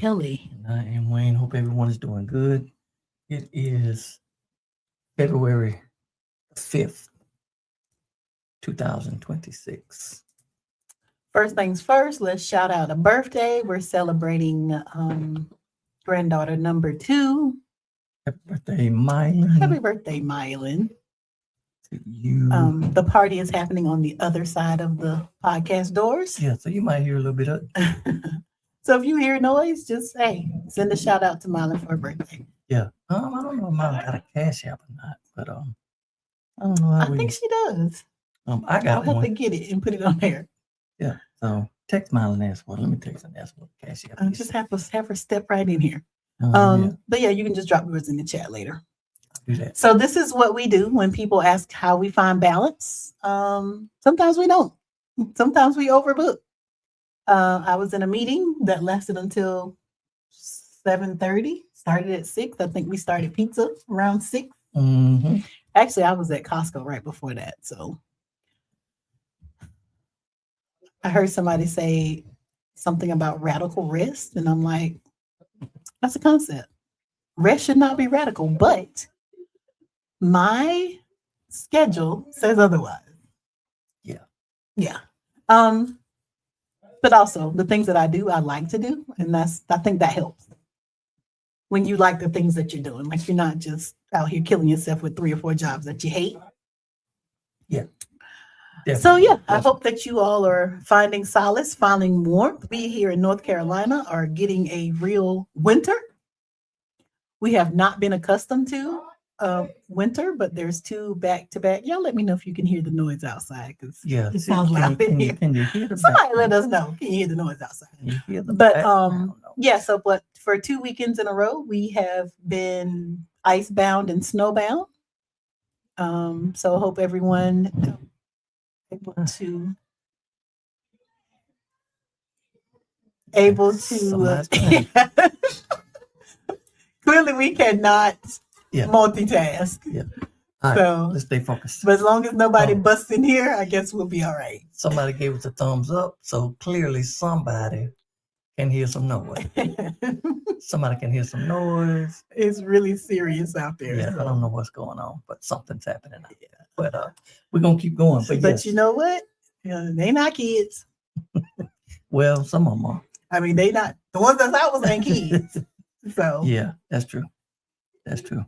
Kelly. And I am Wayne. Hope everyone is doing good. It is February 5th, 2026. First things first, let's shout out a birthday. We're celebrating granddaughter number 2. Happy birthday, Mylan. Happy birthday, Mylan. To you. The party is happening on the other side of the podcast doors. Yeah, so you might hear a little bit of So if you hear noise, just send a shout out to Mylan for her birthday. Yeah. I don't know if Mylan got a cash app or not, but I don't know how I think she does. I got I'll have one. to get it and put it on there. Yeah. So text Mylan and ask for it. Let me text and ask for the cash app. I just have her step right in here. Yeah. But yeah, you can just drop yours in the chat later. I'll do that. So this is what we do when people ask how we find balance. Sometimes we don't. Sometimes we overbook. I was in a meeting that lasted until 7:30. Started at 6. I think we started pizza around 6. Mm-hmm. Actually, I was at Costco right before that. So I heard somebody say something about radical rest, and I'm like, that's a concept. Rest should not be radical, but my schedule says otherwise. Yeah. But also the things that I do, I like to do, and I think that helps. When you like the things that you're doing, like you're not just out here killing yourself with 3 or 4 jobs that you hate. Yeah. Definitely. So yeah, I hope that you all are finding solace, finding warmth. We here in North Carolina are getting a real winter. We have not been accustomed to winter, but there's 2 back-to-back. Y'all let me know if you can hear the noise outside, because it sounds loud in here. Can you hear the Somebody let us know. Can you hear the noise outside? But for 2 weekends in a row, we have been icebound and snowbound. So I hope everyone able to clearly we cannot multitask. Yeah. All right, let's stay focused. But as long as nobody busts in here, I guess we'll be all right. Somebody gave us a thumbs up, so clearly somebody can hear some noise. Somebody can hear some noise. It's really serious out there. Yeah, so. I don't know what's going on, but something's happening out there. But we're gonna keep going. But you know what? They not kids. Well, some of them are. I mean, they not the ones that I was ain't kids. So yeah, that's true. That's true.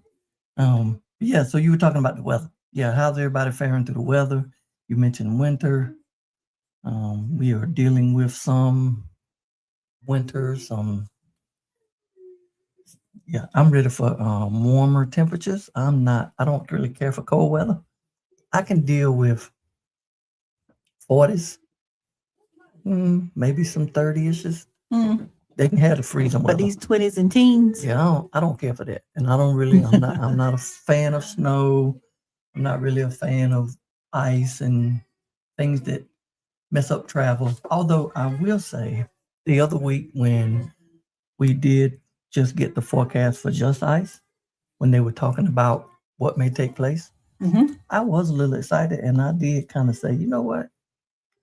Yeah, so you were talking about the weather. Yeah, how's everybody faring through the weather? You mentioned winter. We are dealing with some winter, yeah, I'm ready for warmer temperatures. I don't really care for cold weather. I can deal with 40s, maybe some 30s. They can have the freezing weather. But these 20s and teens. Yeah, I don't care for that. And I'm not a fan of snow. I'm not really a fan of ice and things that mess up travel. Although I will say the other week when we did just get the forecast for just ice, when they were talking about what may take place, I was a little excited, and I did kind of say, you know what?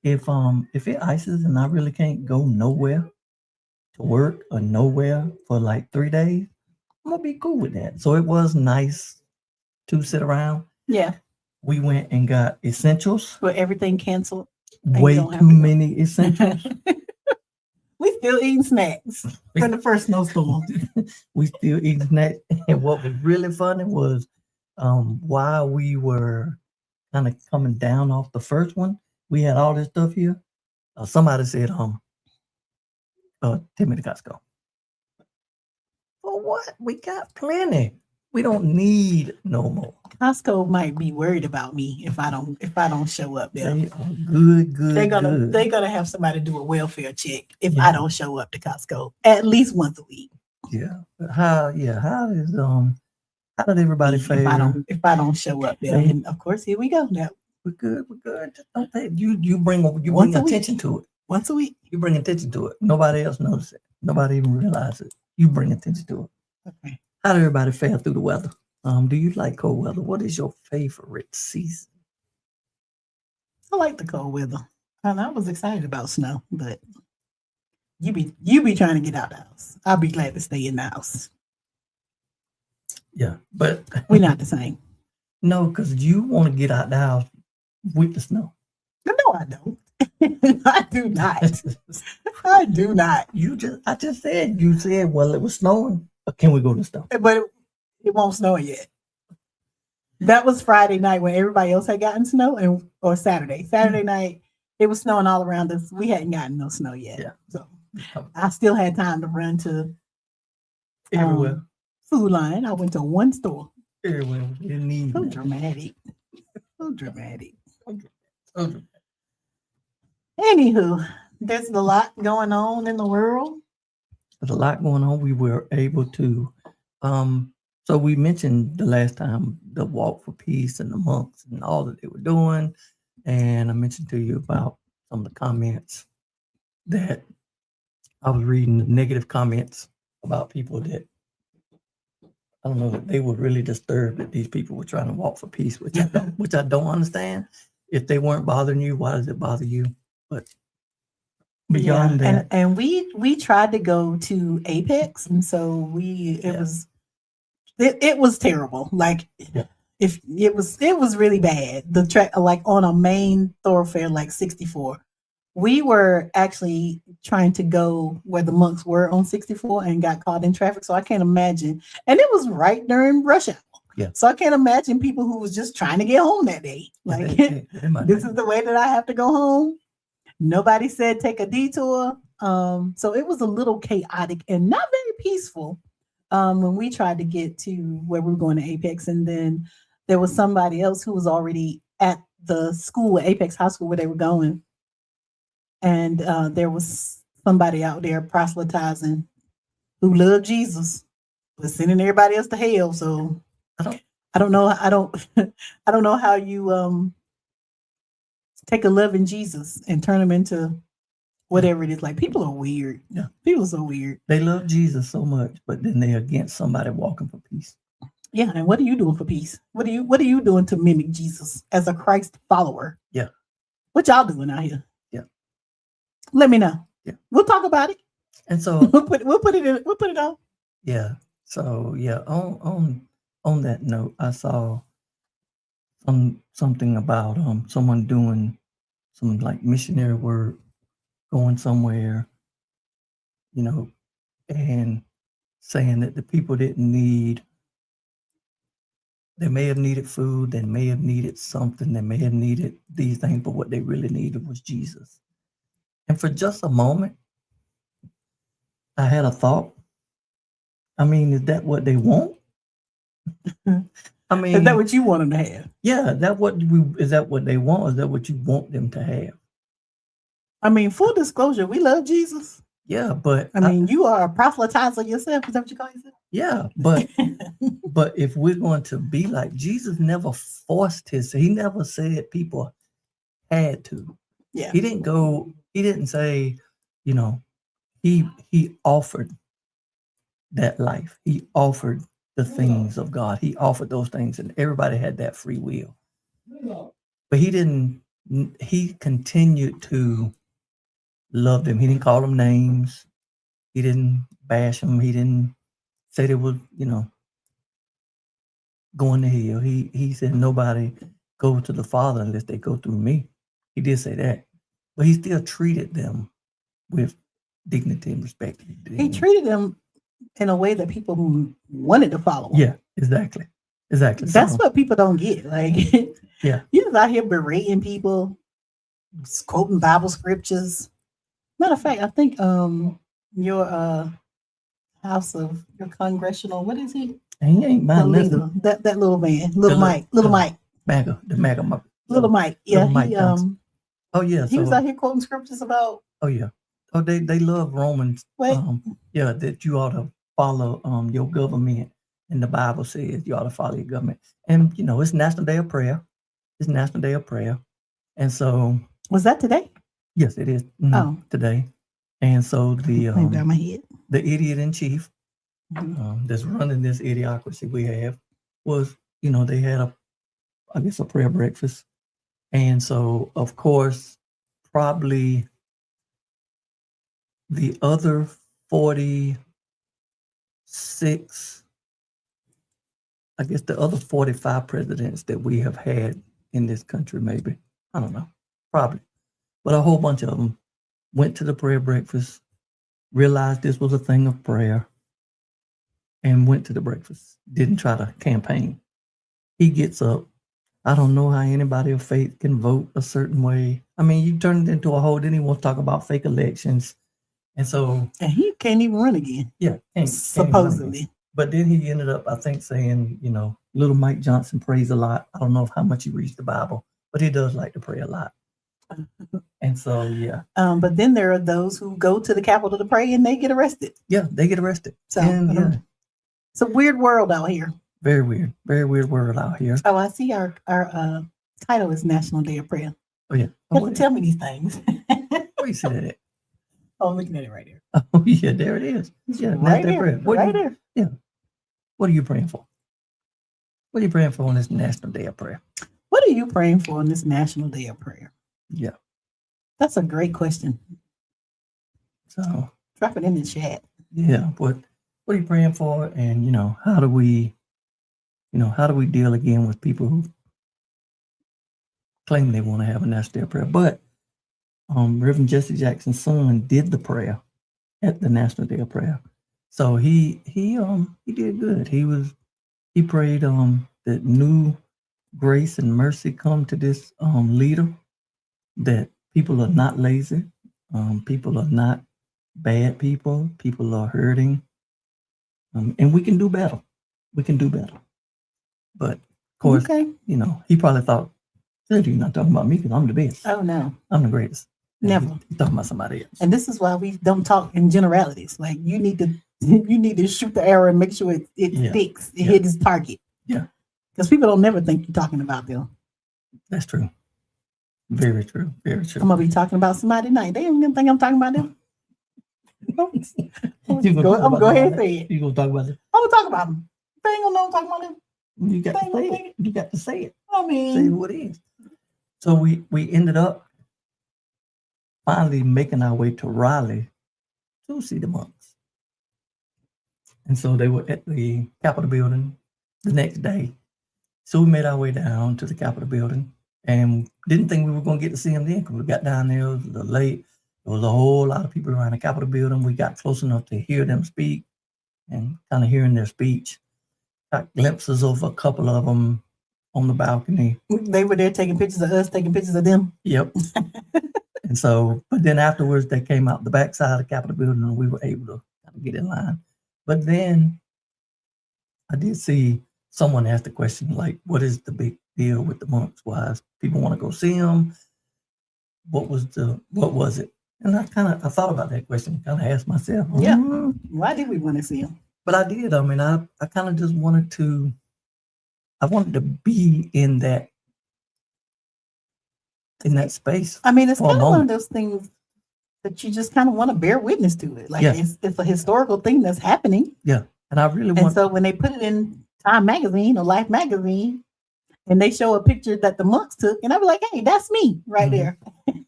If it ices and I really can't go nowhere to work or nowhere for like 3 days, I'm gonna be cool with that. So it was nice to sit around. Yeah. We went and got essentials. But everything canceled. Way too many essentials. We still eating snacks from the first snowstorm. We still eating snacks. And what was really funny was while we were kind of coming down off the first one, we had all this stuff here. Somebody said, take me to Costco. For what? We got plenty. We don't need no more. Costco might be worried about me if I don't show up there. They are good. They're gonna have somebody do a welfare check if I don't show up to Costco at least once a week. Yeah. How did everybody fare? If I don't show up there? And of course, here we go now. We're good. You bring attention to it. Once a week. You bring attention to it. Nobody else notices it. Nobody even realizes it. You bring attention to it. Okay. How did everybody fare through the weather? Do you like cold weather? What is your favorite season? I like the cold weather. And I was excited about snow, but You be trying to get out the house. I'll be glad to stay in the house. Yeah, but We're not the same. no, because you want to get out the house with the snow. No, I don't. I do not. I do not. I just said, you said, well, it was snowing, but can we go to snow? But it won't snow yet. That was Friday night when everybody else had gotten snow, or Saturday. Saturday night, it was snowing all around us. We hadn't gotten no snow yet. Yeah. So I still had time to run to Everywhere. Food Line. I went to one store. Everywhere. We didn't need So that. dramatic. So dramatic. Okay. Anywho, there's a lot going on in the world. There's a lot going on. We were able to, so we mentioned the last time the Walk for Peace and the monks and all that they were doing. And I mentioned to you about some of the comments that I was reading, the negative comments about people that, I don't know, that they were really disturbed that these people were trying to walk for peace, which I don't understand. If they weren't bothering you, why does it bother you? But beyond that, and we tried to go to Apex, and so it was terrible. Like if it was really bad. The track, like on a main thoroughfare like 64. We were actually trying to go where the monks were on 64 and got caught in traffic. So I can't imagine. And it was right during rush hour. Yeah. So I can't imagine people who was just trying to get home that day. Like, this is the way that I have to go home. Nobody said take a detour. So it was a little chaotic and not very peaceful when we tried to get to where we were going to Apex. And then there was somebody else who was already at the school, Apex High School, where they were going. And there was somebody out there proselytizing who loved Jesus, but sending everybody else to hell. So I don't know. I don't know how you take a loving Jesus and turn him into whatever it is. Like, people are weird. Yeah, people are so weird. They love Jesus so much, but then they're against somebody walking for peace. Yeah, and what are you doing for peace? What are you doing to mimic Jesus as a Christ follower? Yeah, what y'all doing out here? Yeah, let me know. Yeah, we'll talk about it. And so we'll put it on. Yeah. So yeah, on that note, I saw something about someone doing some like missionary work, going somewhere, and saying that the people didn't need. They may have needed food, they may have needed something, they may have needed these things, but what they really needed was Jesus. And for just a moment, I had a thought. I mean, is that what they want? I mean, is that what you want them to have? Yeah, is that what they want? Is that what you want them to have? I mean, full disclosure, we love Jesus. Yeah, but I mean, you are a proselytizer yourself. Is that what you call yourself? Yeah, but if we're going to be like Jesus, never forced he never said people had to. Yeah, he didn't say, he offered that life. He offered the things of God. He offered those things, and everybody had that free will. But he continued to love them. He didn't call them names. He didn't bash them. He didn't say they were, going to hell. He said nobody goes to the Father unless they go through me. He did say that. But he still treated them with dignity and respect. He treated them in a way that people wanted to follow him. Yeah, exactly. That's what people don't get. Like, yeah, you're just out here berating people, quoting Bible scriptures. Matter of fact, I think your house of your congressional, what is he? He ain't my leader. That little man, little Mike. The MAGA. Little Mike. Yeah, Mike oh yeah, he was out here quoting scriptures about. Oh yeah. Oh, they love Romans. Yeah, that you ought to follow your government, and the Bible says you ought to follow your government. And it's National Day of Prayer. It's National Day of Prayer, and so was that today? Yes, it is. Today. And so the idiot in chief that's running this idiocracy we have was, they had a prayer breakfast. And so, of course, probably the other 46, I guess the other 45 presidents that we have had in this country, maybe, I don't know, probably, but a whole bunch of them went to the prayer breakfast, realized this was a thing of prayer, and went to the breakfast, didn't try to campaign. He gets up. I don't know how anybody of faith can vote a certain way. I mean, you turn it into a whole, then he wants to talk about fake elections. And so, And he can't even run again, yeah, can't even run again. supposedly. But then he ended up, I think, saying, little Mike Johnson prays a lot. I don't know how much he reads the Bible, but he does like to pray a lot. And so, yeah. But then there are those who go to the Capitol to pray and they get arrested. Yeah, they get arrested. So And, yeah, it's a weird world out here. very weird world out here. Oh, I see our title is National Day of Prayer. Oh, yeah. You have to tell me these things. Where you see that at? Oh, I'm looking at it right here. Oh, yeah, there it is. Yeah, right National Day of there. Prayer. Right there. Yeah. What are you praying for? What are you praying for on this National Day of Prayer? What are you praying for on this National Day of Prayer? Yeah. That's a great question. So drop it in the chat. Yeah. What are you praying for? And how do we deal again with people who claim they want to have a National Day of Prayer? But Reverend Jesse Jackson's son did the prayer at the National Day of Prayer. So he did good. He prayed that new grace and mercy come to this leader, that people are not lazy, people are not bad people are hurting, and we can do better. We can do better. But of course, he probably thought, you're not talking about me because I'm the best. Oh no, I'm the greatest. Never. He's talking about somebody else. And this is why we don't talk in generalities. Like you need to shoot the arrow and make sure it sticks, it hit its target. Yeah. Because people don't never think you're talking about them. That's true. Very true. Very true. I'm gonna be talking about somebody tonight. They don't even think I'm talking about them. I'm gonna go ahead and say it. You gonna talk about it? I'm gonna talk about them. They ain't gonna know I'm talking about them. You got to say it. You got to say it. I mean, say what it is. So we ended up finally making our way to Raleigh to see the monks. And so they were at the Capitol building the next day. So we made our way down to the Capitol building and didn't think we were going to get to see them then because we got down there, it was a little late. There was a whole lot of people around the Capitol building. We got close enough to hear them speak and kind of hearing their speech. Got glimpses of a couple of them on the balcony. They were there taking pictures of us, taking pictures of them. Yep. And so, but then afterwards, they came out the backside of the Capitol building and we were able to kind of get in line. But then I did see someone ask the question, like, what is the big deal with the monks? Why people want to go see them? What was it? And I thought about that question, kind of asked myself, why did we want to see them? But I did. I mean, I kind of just wanted to be in that space. I mean, it's kind of one of those things that you just kind of want to bear witness to it. Like it's a historical thing that's happening. Yeah. And I really want. And so when they put it in Time magazine or Life magazine and they show a picture that the monks took, and I be like, hey, that's me right there.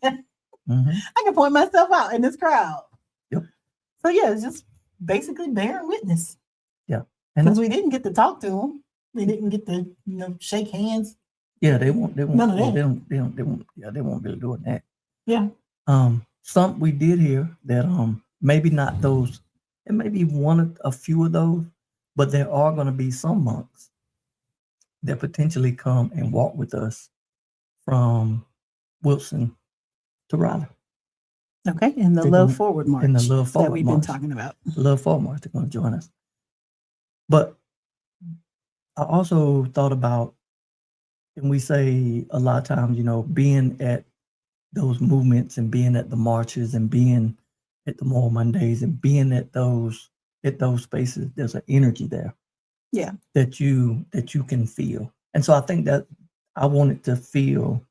I can point myself out in this crowd. Yep. So yeah, it's just basically bearing witness. Yeah. Because we didn't get to talk to them. We didn't get to, shake hands. Yeah, they won't. None of that. They won't really do that. Yeah. Some we did hear that maybe not those. It may be a few of those, but there are going to be some monks that potentially come and walk with us from Wilson to Raleigh. Okay, and the Love Forward March. In the Love Forward that we've been talking about. The Love Forward March, they're going to join us. But I also thought about, and we say a lot of times, being at those movements and being at the marches and being at the Moral Mondays and being at those spaces, there's an energy there. Yeah. That you can feel. And so I think that I wanted to feel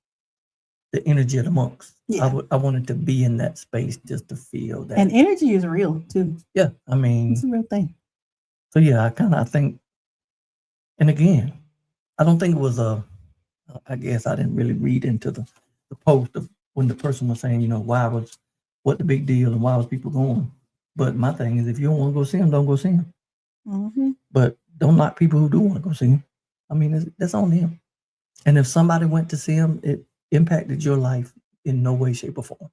the energy of the monks. Yeah. I wanted to be in that space just to feel that. And energy is real too. Yeah. I mean, it's a real thing. So yeah, I think, and again, I don't think it was I guess I didn't really read into the post of when the person was saying, why was what the big deal and why was people going. But my thing is, if you don't want to go see them, don't go see them. Mm-hmm. But don't knock people who do want to go see them. I mean, that's on them. And if somebody went to see them, it impacted your life in no way, shape, or form.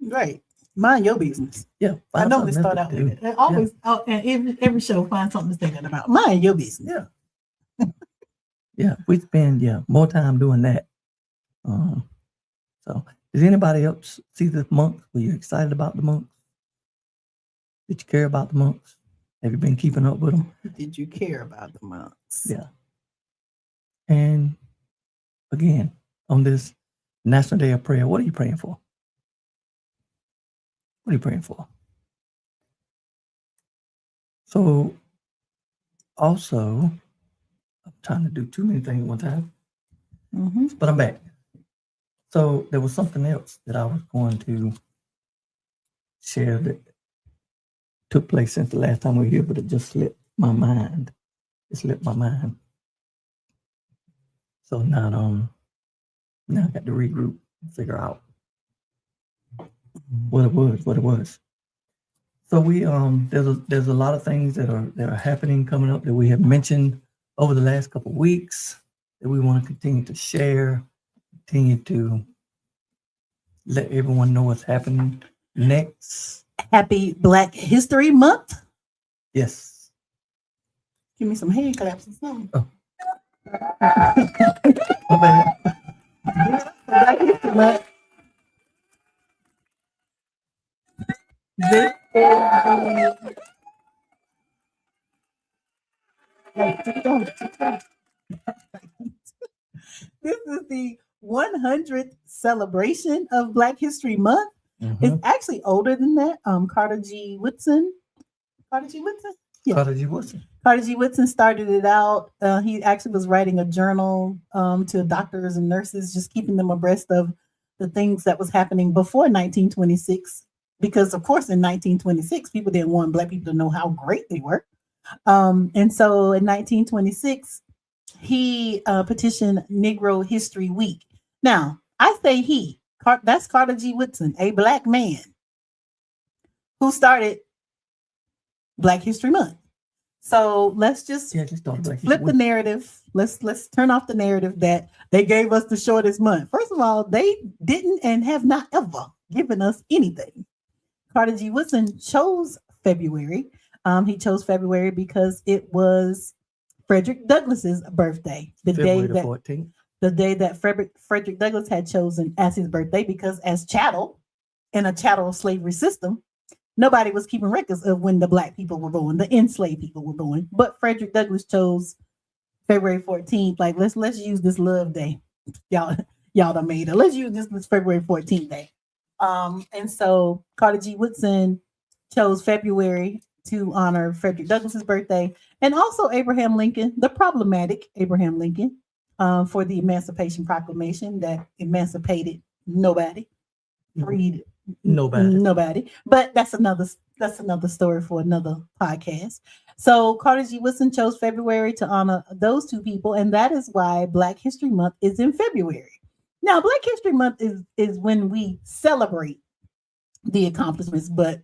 Right. Mind your business. Yeah. I normally start out with it. And always, and every show, find something to say that about. Mind your business. Yeah. Yeah. We spend more time doing that. So, does anybody else see the monks? Were you excited about the monks? Did you care about the monks? Have you been keeping up with them? Did you care about the monks? Yeah. And again, on this National Day of Prayer, what are you praying for? What are you praying for? So, also, I'm trying to do too many things at one time, but I'm back. So, there was something else that I was going to share that took place since the last time we were here, but it just slipped my mind. It slipped my mind. So now I got to regroup and figure out what it was. So we there's a lot of things that are happening coming up that we have mentioned over the last couple of weeks that we want to continue to share, continue to let everyone know what's happening next. Happy Black History Month. Yes. Give me some hand claps and something. Oh. My bad. Black History Month. This is the 100th celebration of Black History Month. It's actually older than that. Carter G. Woodson. Yeah. Carter G. Woodson. Carter G. Woodson started it out. He actually was writing a journal to doctors and nurses, just keeping them abreast of the things that was happening before 1926. Because, of course, in 1926, people didn't want Black people to know how great they were. And so in 1926, he petitioned Negro History Week. Now, I say that's Carter G. Woodson, a Black man who started Black History Month. So let's just flip the narrative. Let's turn off the narrative that they gave us the shortest month. First of all, they didn't and have not ever given us anything. Carter G. Woodson chose February. He chose February because it was Frederick Douglass's birthday. February 14th. The day that Frederick Douglass had chosen as his birthday, because as chattel in a chattel slavery system, nobody was keeping records of when the Black people were born, the enslaved people were born. But Frederick Douglass chose February 14th. Like, let's use this love day. Y'all done made it. Let's use this February 14th day. And so Carter G. Woodson chose February to honor Frederick Douglass's birthday, and also Abraham Lincoln, the problematic Abraham Lincoln, for the Emancipation Proclamation that emancipated nobody, freed nobody. But that's another story for another podcast. So Carter G. Woodson chose February to honor those two people, and that is why Black History Month is in February. Now, Black History Month is when we celebrate the accomplishments, but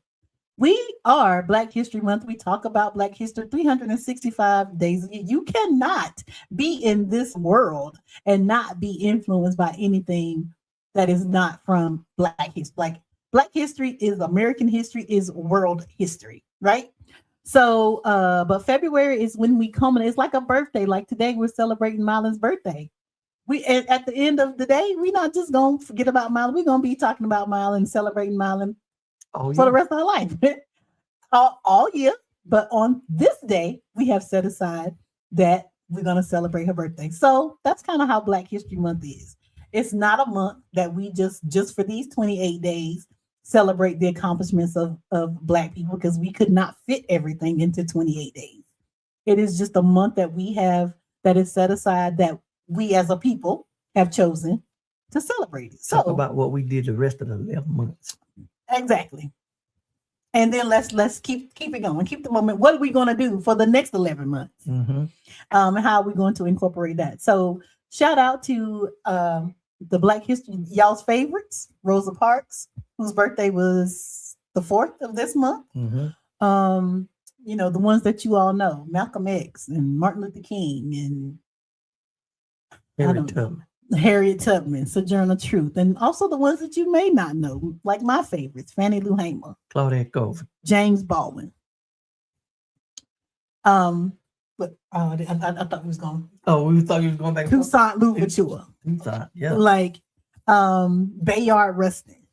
we are Black History Month. We talk about Black history 365 days a year. You cannot be in this world and not be influenced by anything that is not from Black history. Like, Black history is American history, is world history, right? So, but February is when we come, and it's like a birthday. Like today, we're celebrating Marlon's birthday. We at the end of the day, we're not just gonna forget about Marlon. We're gonna be talking about Marlon, celebrating Marlon for the rest of our life, all year. But on this day, we have set aside that we're gonna celebrate her birthday. So that's kind of how Black History Month is. It's not a month that we just for these 28 days celebrate the accomplishments of Black people, because we could not fit everything into 28 days. It is just a month that we have that is set aside, that we as a people have chosen to celebrate it. Talk about what we did the rest of the 11 months. Exactly. And then let's keep it going. Keep the moment. What are we going to do for the next 11 months? How are we going to incorporate that? So shout out to the Black History, y'all's favorites, Rosa Parks, whose birthday was the 4th of this month. You know, the ones that you all know, Malcolm X and Martin Luther King and Harriet Tubman, Sojourner Truth, and also the ones that you may not know, like my favorites, Fannie Lou Hamer, Claudette Colvin, James Baldwin. But I thought we was going. Oh, we thought you was going back. Toussaint Louverture. Toussaint, yeah. Like Bayard Rustin,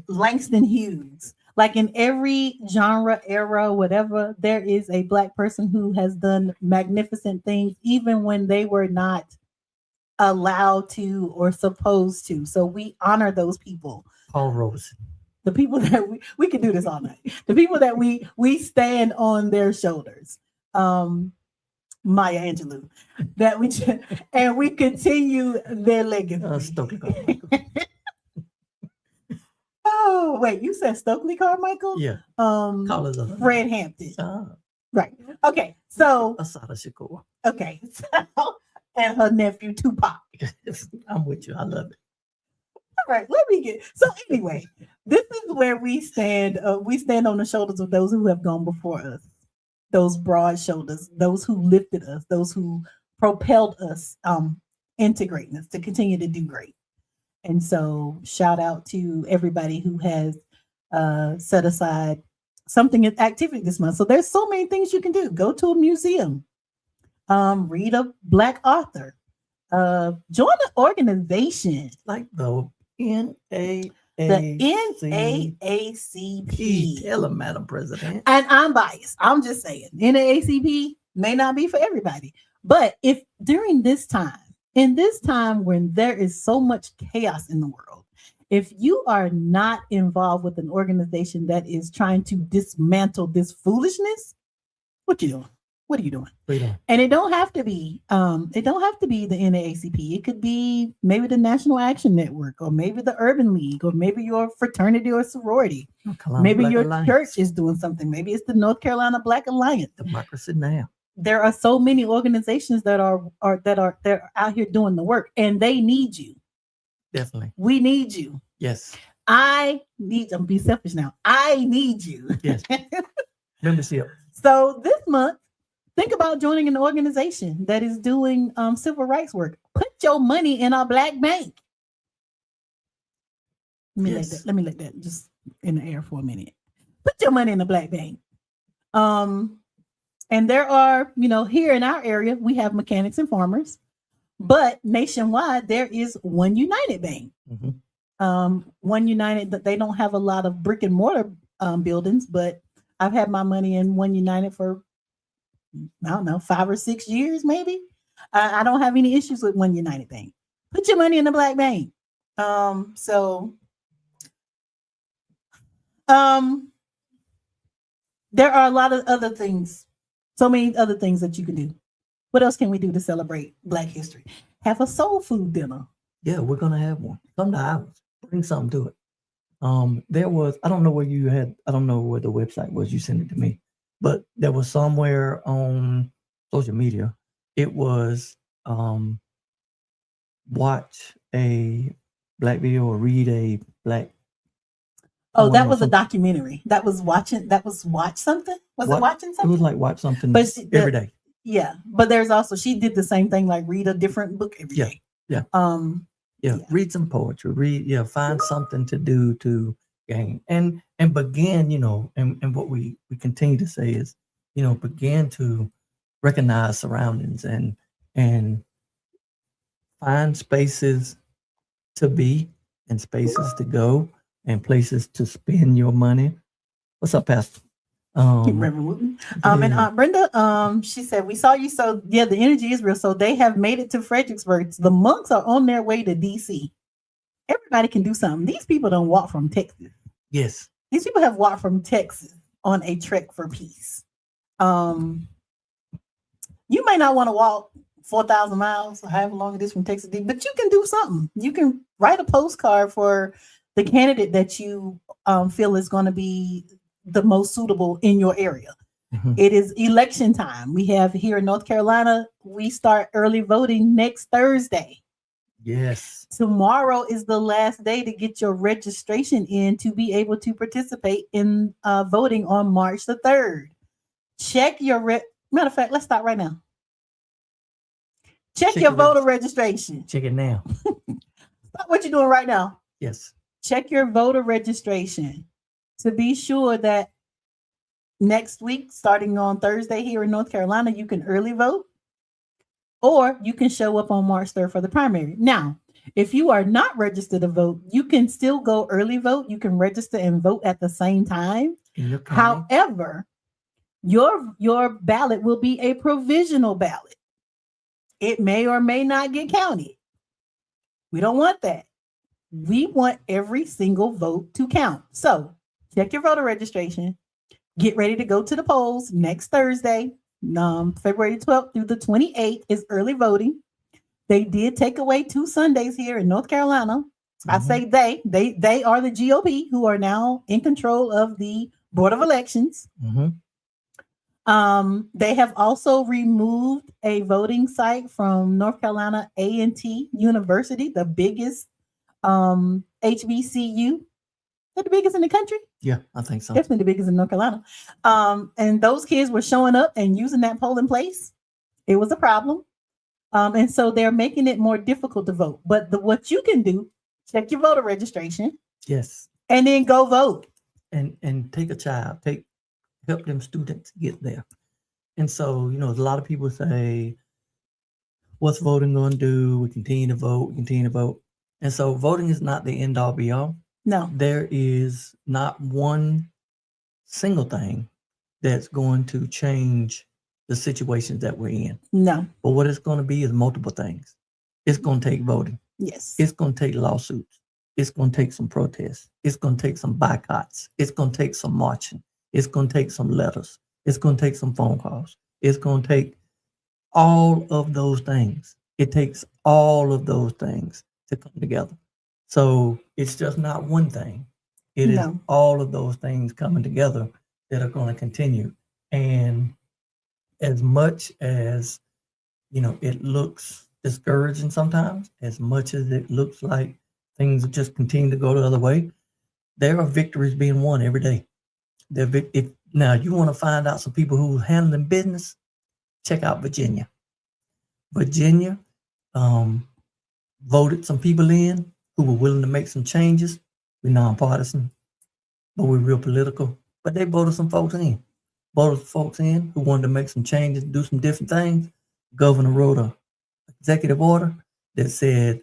Langston Hughes. Like in every genre, era, whatever, there is a Black person who has done magnificent things, even when they were not allowed to or supposed to. So we honor those people. Paul Robeson. The people that we can do this all night. The people that we stand on their shoulders. Maya Angelou, that we continue their legacy. Oh, wait, you said Stokely Carmichael? Yeah. Fred Hampton. Right. Okay. So Asada Shakur. Okay. So, and her nephew Tupac. I'm with you. I love it. All right, let me get. So anyway, this is where we stand. We stand on the shoulders of those who have gone before us. Those broad shoulders, those who lifted us, those who propelled us into greatness to continue to do great. And so shout out to everybody who has set aside something activity this month. So there's so many things you can do. Go to a museum, read a Black author, join an organization like the NAACP. Tell them, Madam President. And I'm biased. I'm just saying, NAACP may not be for everybody. But if during this time, in this time when there is so much chaos in the world, if you are not involved with an organization that is trying to dismantle this foolishness, what you doing? What are you doing? And it don't have to be the NAACP. It could be maybe the National Action Network, or maybe the Urban League, or maybe your fraternity or sorority. Maybe your church is doing something. Maybe it's the North Carolina Black Alliance. Democracy Now. There are so many organizations that are out here doing the work, and they need you. Definitely. We need you. Yes. I'm be selfish now. I need you. Yes. Membership. So this month, think about joining an organization that is doing civil rights work. Put your money in a Black bank. Let me let that just in the air for a minute. Put your money in a Black bank. And there are, here in our area, we have mechanics and farmers, but nationwide, there is One United Bank. One United, they don't have a lot of brick and mortar buildings, but I've had my money in One United for, I don't know, 5 or 6 years, maybe. I don't have any issues with One United Bank. Put your money in the Black bank. There are a lot of other things, so many other things that you can do. What else can we do to celebrate Black history? Have a soul food dinner. Yeah, we're gonna have one. Come to ours. Bring something to it. There was, I don't know where the website was, you sent it to me, but there was somewhere on social media. It was watch a Black video or read a Black. Oh, that was a documentary. That was watch something? Was it watching something? It was like watch something every day. Yeah. But there's also, she did the same thing, like read a different book every day. Yeah. Read some poetry, find something to do to gain and begin, and what we continue to say is, begin to recognize surroundings and find spaces to be and spaces to go and places to spend your money. What's up, Pastor? Reverend Wooten. And Aunt Brenda, she said, we saw you. So yeah, the energy is real. So they have made it to Fredericksburg. The monks are on their way to DC. Everybody can do something. These people don't walk from Texas. Yes. These people have walked from Texas on a trek for peace. You may not want to walk 4,000 miles or however long it is from Texas, but you can do something. You can write a postcard for the candidate that you feel is going to be the most suitable in your area. Mm-hmm. It is election time. We have here in North Carolina, we start early voting next Thursday. Yes. Tomorrow is the last day to get your registration in to be able to participate in voting on March the 3rd. Check your matter of fact, let's start right now. Check your voter registration. Check it now. Stop what you're doing right now. Yes. Check your voter registration to be sure that next week, starting on Thursday here in North Carolina, you can early vote or you can show up on March 3rd for the primary. Now, if you are not registered to vote, you can still go early vote. You can register and vote at the same time. However, your ballot will be a provisional ballot. It may or may not get counted. We don't want that. We want every single vote to count. So check your voter registration. Get ready to go to the polls next Thursday. February 12th through the 28th is early voting. They did take away 2 Sundays here in North Carolina. I say they are the GOP who are now in control of the Board of Elections. They have also removed a voting site from North Carolina A&T University, the biggest HBCU. They're the biggest in the country. Yeah, I think so. Definitely the biggest in North Carolina. And those kids were showing up and using that polling place. It was a problem. And so they're making it more difficult to vote. But what you can do, check your voter registration. Yes. And then go vote. And take a child. Help them students get there. And so, a lot of people say, what's voting going to do? We continue to vote. And so voting is not the end all be all. No. There is not one single thing that's going to change the situations that we're in. No. But what it's going to be is multiple things. It's going to take voting. Yes. It's going to take lawsuits. It's going to take some protests. It's going to take some boycotts. It's going to take some marching. It's going to take some letters. It's going to take some phone calls. It's going to take all of those things. It takes all of those things to come together. So it's just not one thing. It is all of those things coming together that are going to continue. And as much as, it looks discouraging sometimes, as much as it looks like things just continue to go the other way, there are victories being won every day. Now, you want to find out some people who are handling business, check out Virginia. Virginia voted some people in who were willing to make some changes. We're nonpartisan, but we're real political. But they voted some folks in. Who wanted to make some changes, do some different things. Governor wrote an executive order that said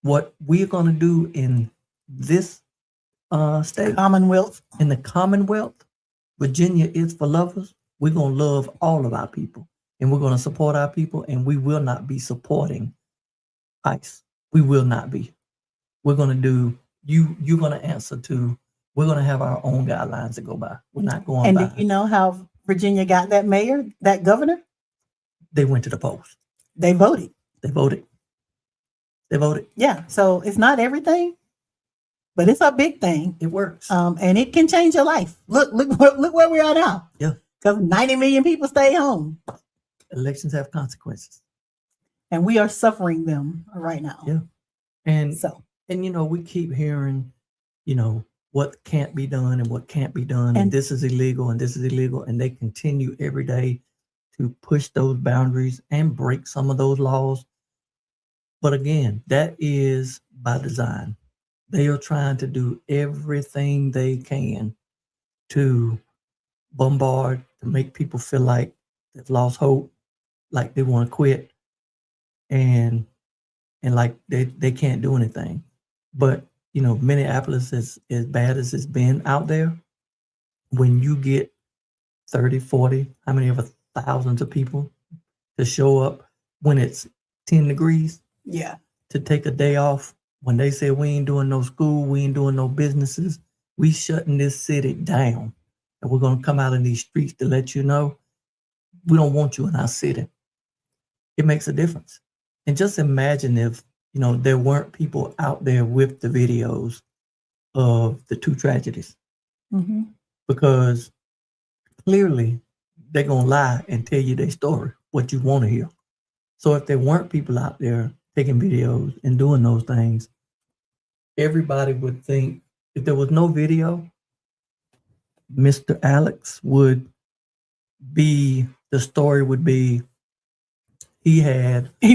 what we're going to do in this state, in the Commonwealth, Virginia is for lovers. We're going to love all of our people, and we're going to support our people, and we will not be supporting ICE. We will not be. We're going to do, you're going to answer to, we're going to have our own guidelines to go by. We're not going and by. And do you know how Virginia got that mayor, that governor? They went to the polls. They voted. Yeah. So it's not everything, but it's a big thing. It works. And it can change your life. Look where we are now. Yeah. Because 90 million people stay home. Elections have consequences. And we are suffering them right now. Yeah. And we keep hearing, what can't be done and what can't be done. And this is illegal and this is illegal. And they continue every day to push those boundaries and break some of those laws. But again, that is by design. They are trying to do everything they can to bombard, to make people feel like they've lost hope, like they want to quit, and like they can't do anything. But Minneapolis is as bad as it's been out there. When you get 30, 40, how many of thousands of people to show up when it's 10 degrees? Yeah. To take a day off. When they say we ain't doing no school, we ain't doing no businesses, we shutting this city down. And we're going to come out in these streets to let you know we don't want you in our city. It makes a difference. And just imagine if, there weren't people out there with the videos of the 2 tragedies. Mm-hmm. Because clearly they're going to lie and tell you their story, what you want to hear. So if there weren't people out there taking videos and doing those things, everybody would think if there was no video, Mr. Alex would be, the story would be, he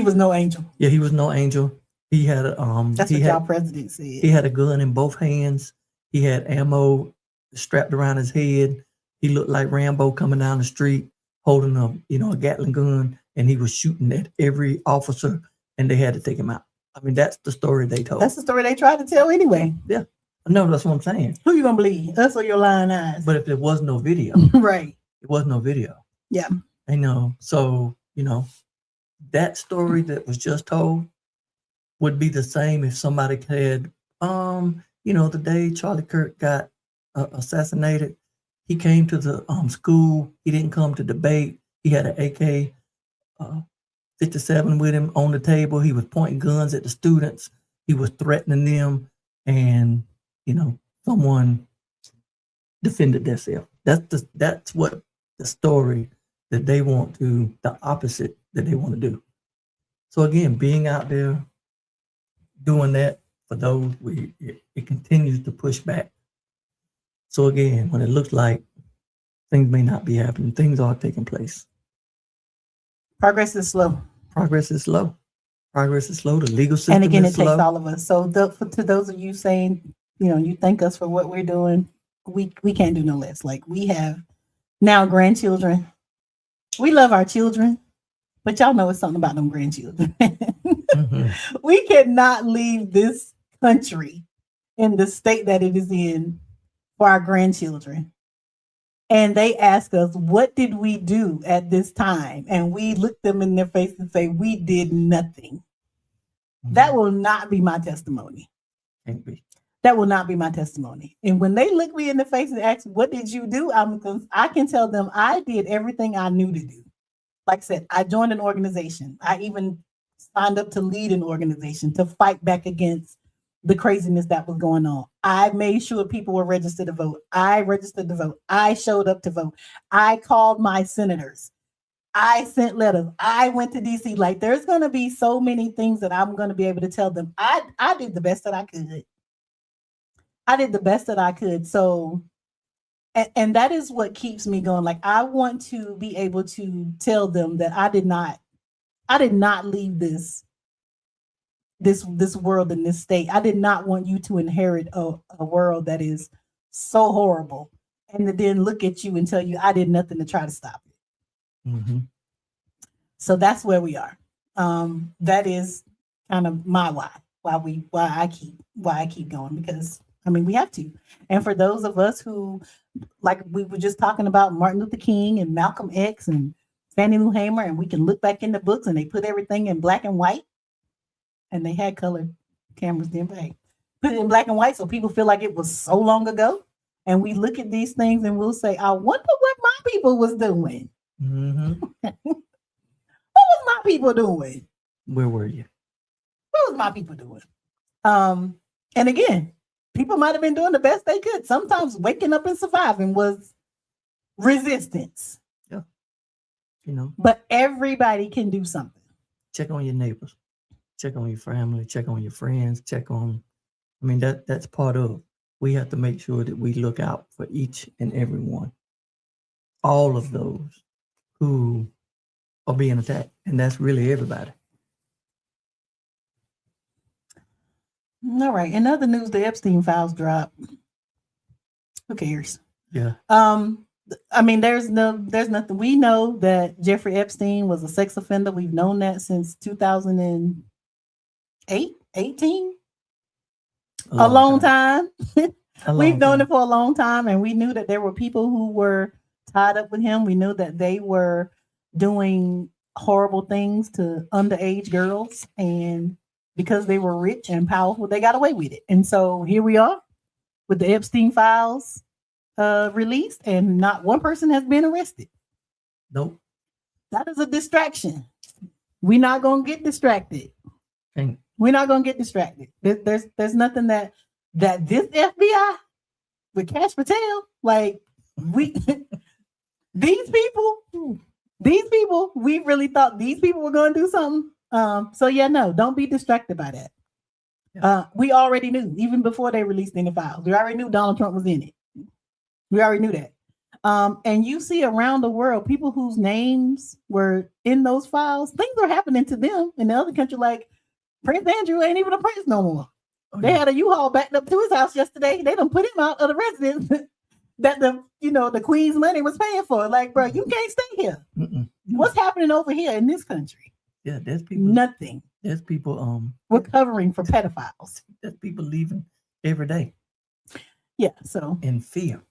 was no angel. he was no angel. He had That's what y'all president said. He had a gun in both hands. He had ammo strapped around his head. He looked like Rambo coming down the street holding a Gatling gun, and he was shooting at every officer, and they had to take him out. I mean, that's the story they told. That's the story they tried to tell anyway. Yeah. No, that's what I'm saying. Who you gonna believe? Us or your lying eyes? But if there was no video, right. It was no video. Yeah. I know. So, that story that was just told would be the same if somebody had, the day Charlie Kirk got assassinated, he came to the school. He didn't come to debate. He had an AK 57 with him on the table. He was pointing guns at the students. He was threatening them, and someone defended themselves. That's what the story that they want to, the opposite that they want to do. So again, being out there doing that for those, it continues to push back. So again, when it looks like things may not be happening, things are taking place. Progress is slow. Progress is slow. Progress is slow. The legal system and again, is it takes slow. all of us. So to those of you saying, you thank us for what we're doing, we can't do no less. Like, we have now grandchildren. We love our children, but y'all know it's something about them grandchildren. Mm-hmm. We cannot leave this country in the state that it is in for our grandchildren. And they ask us, what did we do at this time? And we look them in their face and say, we did nothing. Mm-hmm. That will not be my testimony. Can't be. That will not be my testimony. And when they look me in the face and ask, what did you do? I can tell them I did everything I knew to do. Like I said, I joined an organization. I even signed up to lead an organization to fight back against the craziness that was going on. I made sure people were registered to vote. I registered to vote. I showed up to vote. I called my senators. I sent letters. I went to DC. Like, there's going to be so many things that I'm going to be able to tell them. I did the best that I could. I did the best that I could. So, and that is what keeps me going. Like, I want to be able to tell them that I did not leave this world in this state. I did not want you to inherit a world that is so horrible and to then look at you and tell you I did nothing to try to stop it. Mm-hmm. So that's where we are. That is kind of my why I keep going, because we have to. And for those of us who, like we were just talking about Martin Luther King and Malcolm X and Fannie Lou Hamer, and we can look back in the books and they put everything in black and white. And they had color cameras then, but put it in black and white so people feel like it was so long ago. And we look at these things and we'll say, I wonder what my people was doing. Mm-hmm. What was my people doing? Where were you? What was my people doing? And again, people might have been doing the best they could. Sometimes waking up and surviving was resistance. Yeah. But everybody can do something. Check on your neighbors. Check on your family, check on your friends, that's part of, we have to make sure that we look out for each and every one, all of those who are being attacked. And that's really everybody. All right. In other news, the Epstein files dropped. Who cares? Yeah. There's nothing. We know that Jeffrey Epstein was a sex offender. We've known that since 2018. A long time. We've known it for a long time, and we knew that there were people who were tied up with him. We knew that they were doing horrible things to underage girls, and because they were rich and powerful, they got away with it. And so here we are with the Epstein files released, and not one person has been arrested. Nope. That is a distraction. We're not going to get distracted. Okay. We're not going to get distracted. There's nothing that this FBI with Cash Patel, like these people, we really thought these people were going to do something. So yeah, no, don't be distracted by that. We already knew, even before they released any files. We already knew Donald Trump was in it. We already knew that. And you see around the world, people whose names were in those files, things are happening to them in the other country. Like Prince Andrew ain't even a prince no more. They had a U-Haul backed up to his house yesterday. They done put him out of the residence that the Queen's money was paying for. Like, bro, you can't stay here. What's happening over here in this country? Yeah, there's people. Nothing. There's people. We're covering for pedophiles. There's people leaving every day. Yeah. So in fear.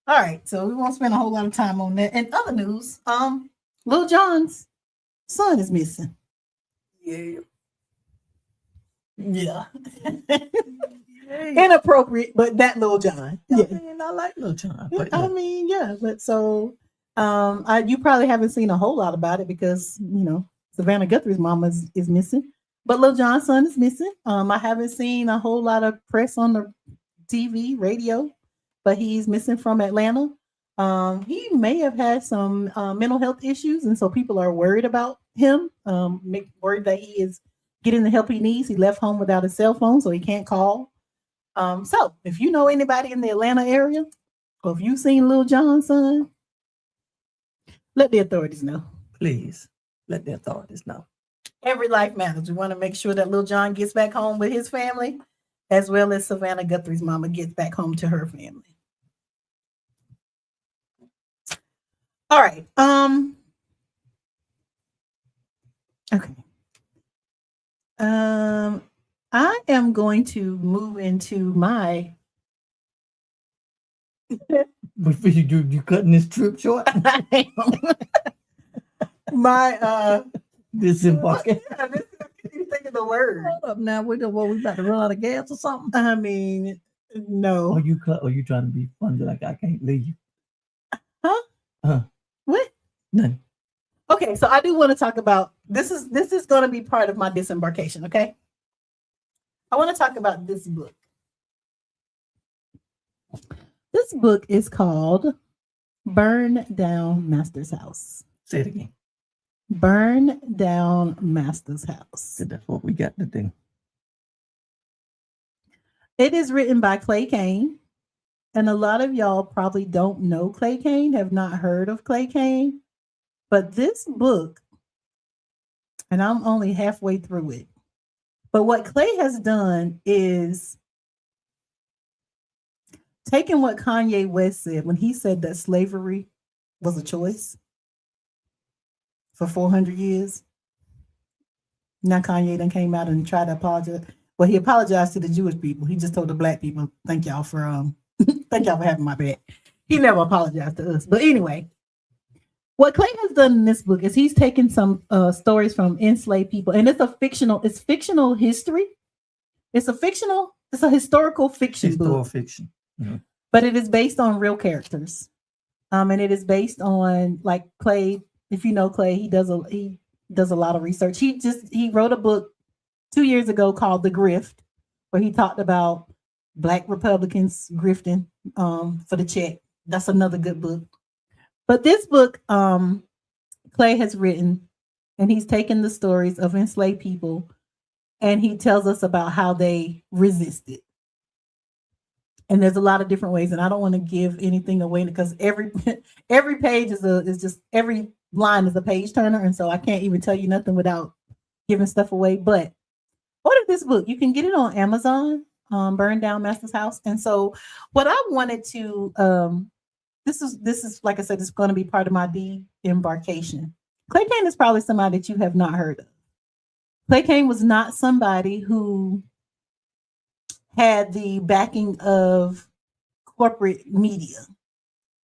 All right. So we won't spend a whole lot of time on that. And other news, Lil Jon's son is missing. Yeah. Yeah. Inappropriate, but that Lil Jon. Yeah. I like Lil Jon. But I mean, yeah. But so you probably haven't seen a whole lot about it because Savannah Guthrie's mama is missing. But Lil Jon's son is missing. I haven't seen a whole lot of press on the TV, radio, but he's missing from Atlanta. He may have had some mental health issues, and so people are worried about him. Worried that he is getting the help he needs. He left home without a cell phone, so he can't call. So if you know anybody in the Atlanta area, or if you've seen Lil Jon's son, let the authorities know. Please let the authorities know. Every life matters. We want to make sure that Lil Jon gets back home with his family, as well as Savannah Guthrie's mama gets back home to her family. All right. Okay. I am going to move into my. You cutting this trip short? My disembarking. You think of the word. Hold up now. We about to run out of gas or something? I mean, no. Or you trying to be funny like I can't leave? Huh? What? Nothing. Okay, so I do want to talk about this is going to be part of my disembarkation, okay? I want to talk about this book. This book is called Burn Down Master's House. Say it again. Burn Down Master's House. That's what we got to do. It is written by Clay Kane. And a lot of y'all probably don't know Clay Kane, have not heard of Clay Kane. But this book, and I'm only halfway through it, but what Clay has done is taken what Kanye West said when he said that slavery was a choice for 400 years. Now Kanye done came out and tried to apologize. Well, he apologized to the Jewish people. He just told the black people, thank y'all for having my back. He never apologized to us. But anyway, what Clay has done in this book is he's taken some stories from enslaved people, and it's fictional history. It's a historical fiction book. Fiction. Mm-hmm. But it is based on real characters. And it is based on, like, Clay, if you know Clay, he does a lot of research. He wrote a book 2 years ago called The Grift, where he talked about Black Republicans grifting for the check. That's another good book. But this book, Clay has written, and he's taken the stories of enslaved people, and he tells us about how they resisted. And there's a lot of different ways, and I don't want to give anything away because every page is just every line is a page turner, and so I can't even tell you nothing without giving stuff away. But order this book. You can get it on Amazon, Burn Down Master's House. And so what I wanted to this is like I said, it's going to be part of my de-embarkation. Clay Kane is probably somebody that you have not heard of. Clay Kane was not somebody who had the backing of corporate media.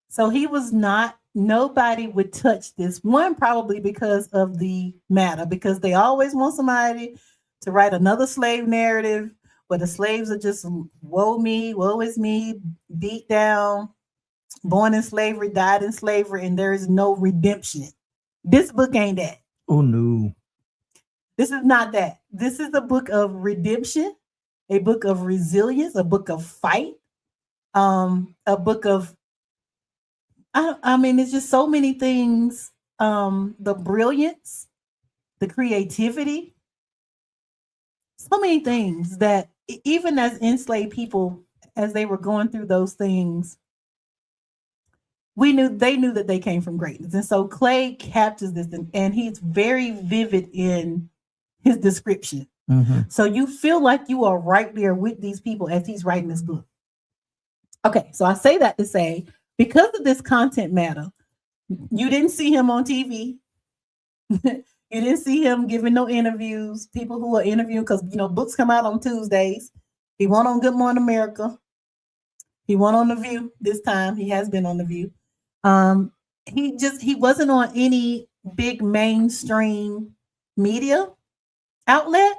So he was not, nobody would touch this. One, probably because of the matter, because they always want somebody to write another slave narrative where the slaves are just woe is me, beat down, born in slavery, died in slavery, and there is no redemption. This book ain't that. Oh, no. This is not that. This is a book of redemption, a book of resilience, a book of fight, a book of, I mean, it's just so many things. The brilliance, the creativity, so many things that even as enslaved people, as they were going through those things, they knew that they came from greatness. And so Clay captures this, and he's very vivid in his description. So you feel like you are right there with these people as he's writing this book. Okay, so I say that to say, because of this content matter, you didn't see him on TV. You didn't see him giving no interviews. People who are interviewing, because books come out on Tuesdays. He went on Good Morning America. He went on The View this time. He has been on The View. He wasn't on any big mainstream media outlet.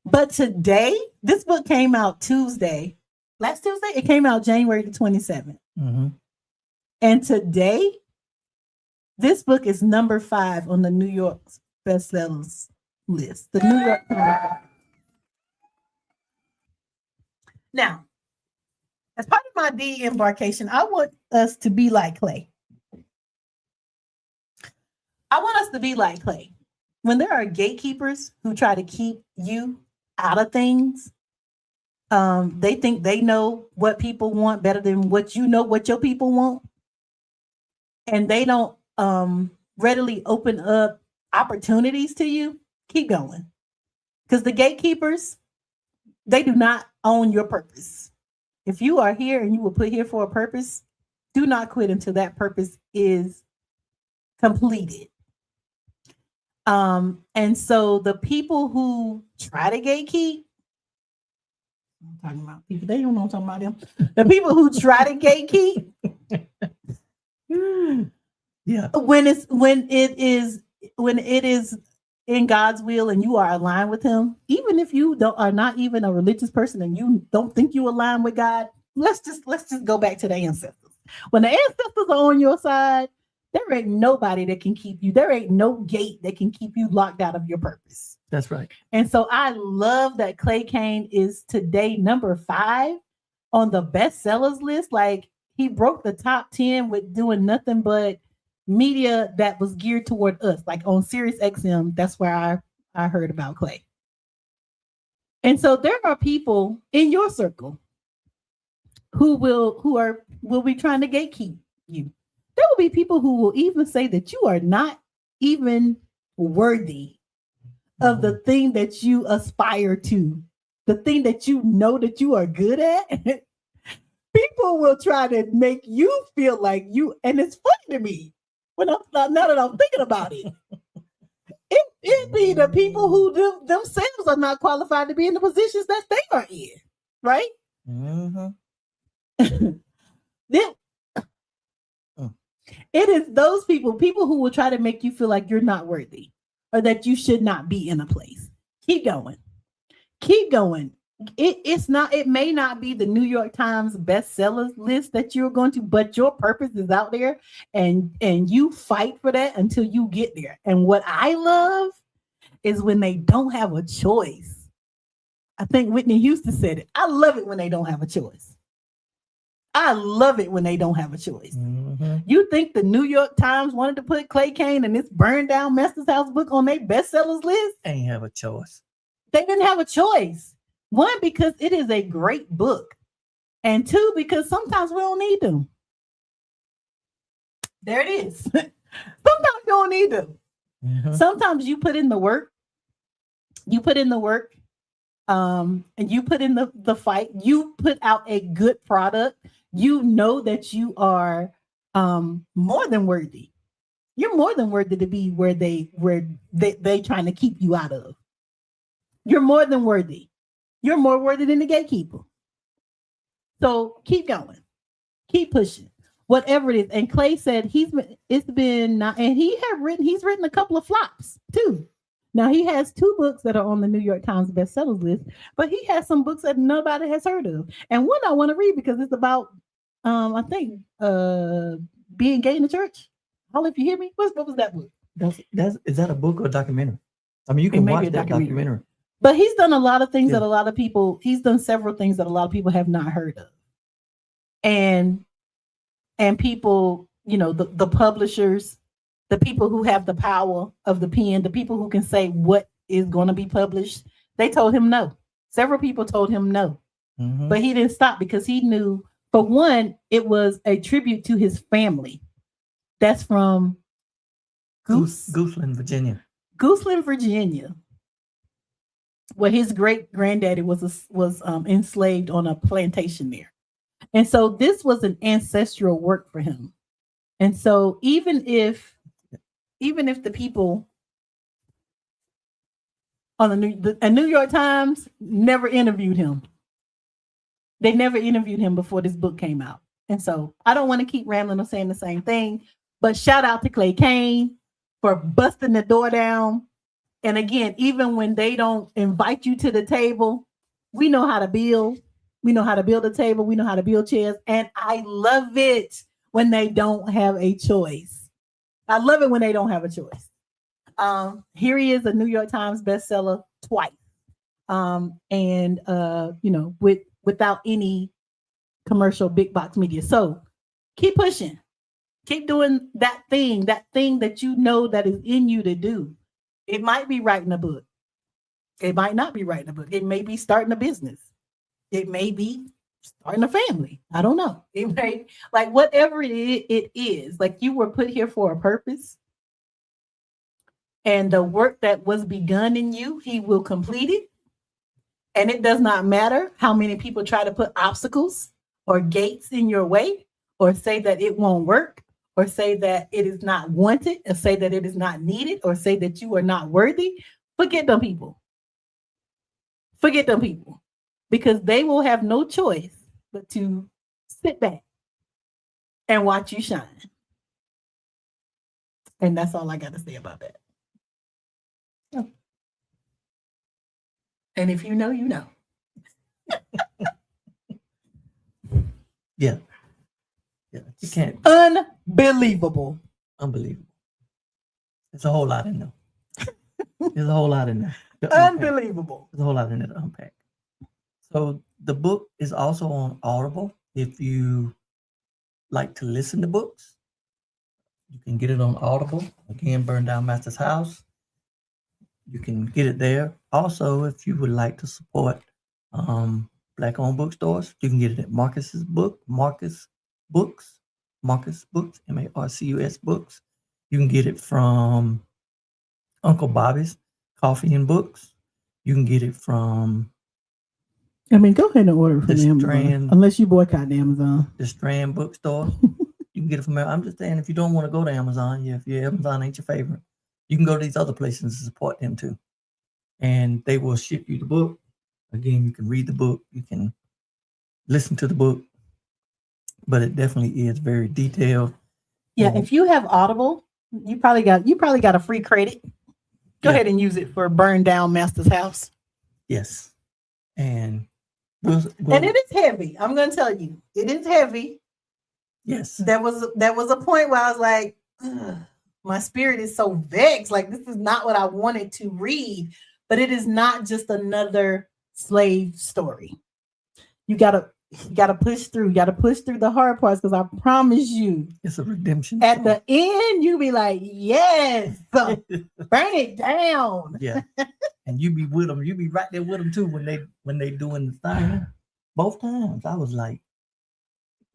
But today, this book came out Tuesday. Last Tuesday, it came out January the 27th. And today, this book is number 5 on the New York bestsellers list. The New York Times. Now, as part of my de-embarkation, I want us to be like Clay. I want us to be like Clay. When there are gatekeepers who try to keep you out of things, they think they know what people want better than what your people want. And they don't readily open up opportunities to you. Keep going. Because the gatekeepers, they do not own your purpose. If you are here and you were put here for a purpose, do not quit until that purpose is completed. And so the people who try to gatekeep, I'm talking about people, they don't know I'm talking about them. The people who try to gatekeep, yeah, when it is in God's will and you are aligned with Him, even if you are not even a religious person and you don't think you align with God, let's just go back to the ancestors. When the ancestors are on your side, there ain't nobody that can keep you. There ain't no gate that can keep you locked out of your purpose. That's right. And so I love that Clay Kane is today number 5 on the bestsellers list. Like, he broke the top 10 with doing nothing but media that was geared toward us. Like on Sirius XM, that's where I heard about Clay. And so there are people in your circle who will be trying to gatekeep you. There will be people who will even say that you are not even worthy of the thing that you aspire to, the thing that you know that you are good at. People will try to make you feel like you, and it's funny to me now that I'm thinking about it. It be the people who themselves are not qualified to be in the positions that they are in, right? It is those people who will try to make you feel like you're not worthy or that you should not be in a place. Keep going. It may not be the New York Times bestsellers list that you're going to, but your purpose is out there, and you fight for that until you get there. And what I love is when they don't have a choice. I think Whitney Houston said it. I love it when they don't have a choice. I love it when they don't have a choice. You think the New York Times wanted to put Clay Kane and this burned down Master's House book on their bestsellers list? Ain't have a choice. They didn't have a choice. 1, because it is a great book. And 2, because sometimes we don't need them. There it is. Sometimes you don't need them. Sometimes you put in the work. And you put in the fight. You put out a good product. You know that you are more than worthy. You're more than worthy to be where they trying to keep you out of. You're more than worthy. You're more worthy than the gatekeeper. So keep going. Keep pushing. Whatever it is. And Clay said he's written a couple of flops too. Now he has 2 books that are on the New York Times bestsellers list, but he has some books that nobody has heard of. And one I want to read because it's about I think being gay in the church. Holla if you hear me. What was that book? Is that a book or a documentary? I mean, you can watch that documentary. But he's done a lot of things that he's done several things that a lot of people have not heard of. And people, the publishers the people who have the power of the pen, the people who can say what is going to be published, they told him no. Several people told him no, but he didn't stop because he knew, for one, it was a tribute to his family. That's from Gooseland, Virginia. Gooseland, Virginia, where his great granddaddy was enslaved on a plantation there. And so this was an ancestral work for him. And so even if the people on the New York Times never interviewed him, they never interviewed him before this book came out. And so I don't want to keep rambling or saying the same thing, but shout out to Clay Kane for busting the door down. And again, even when they don't invite you to the table, we know how to build. We know how to build a table. We know how to build chairs. And I love it when they don't have a choice. I love it when they don't have a choice. Here he is, a New York Times bestseller twice. Without any commercial big box media. So keep pushing. Keep doing that thing that you know that is in you to do. It might be writing a book. It might not be writing a book. It may be starting a business. It may be starting a family. I don't know. It may, like, whatever it is, like, you were put here for a purpose. And the work that was begun in you, he will complete it. And it does not matter how many people try to put obstacles or gates in your way, or say that it won't work, or say that it is not wanted, or say that it is not needed, or say that you are not worthy. Forget them people. Forget them people. Because they will have no choice but to sit back and watch you shine. And that's all I got to say about that. Oh. And if you know, you know. Yeah. Yeah. You can't. Unbelievable. Unbelievable. There's a whole lot in there. There's a whole lot in there. Unbelievable. There's a whole lot in there to unpack. So the book is also on Audible. If you like to listen to books, you can get it on Audible. Again, Burn Down Master's House. You can get it there. Also, if you would like to support Black-owned bookstores, you can get it at Marcus Books, Marcus Books, Marcus Books. You can get it from Uncle Bobby's Coffee and Books. You can get it from... I mean, go ahead and order from Amazon, unless you boycott Amazon. The Strand Bookstore. You can get it from there. I'm just saying, if you don't want to go to Amazon, if your Amazon ain't your favorite, you can go to these other places and support them too. And they will ship you the book. Again, you can read the book. You can listen to the book. But it definitely is very detailed. Yeah, if you have Audible, you probably got a free credit. Go ahead and use it for Burn Down Master's House. Yes. And and it is heavy. I'm going to tell you, it is heavy. Yes. There was a point where I was like, my spirit is so vexed. Like, this is not what I wanted to read. But it is not just another slave story. You gotta push through. You gotta push through the hard parts, because I promise you, it's a redemption. At the end, you be like, yes, burn it down. Yeah. And you be with them. You be right there with them too when they doing the thing. Both times I was like,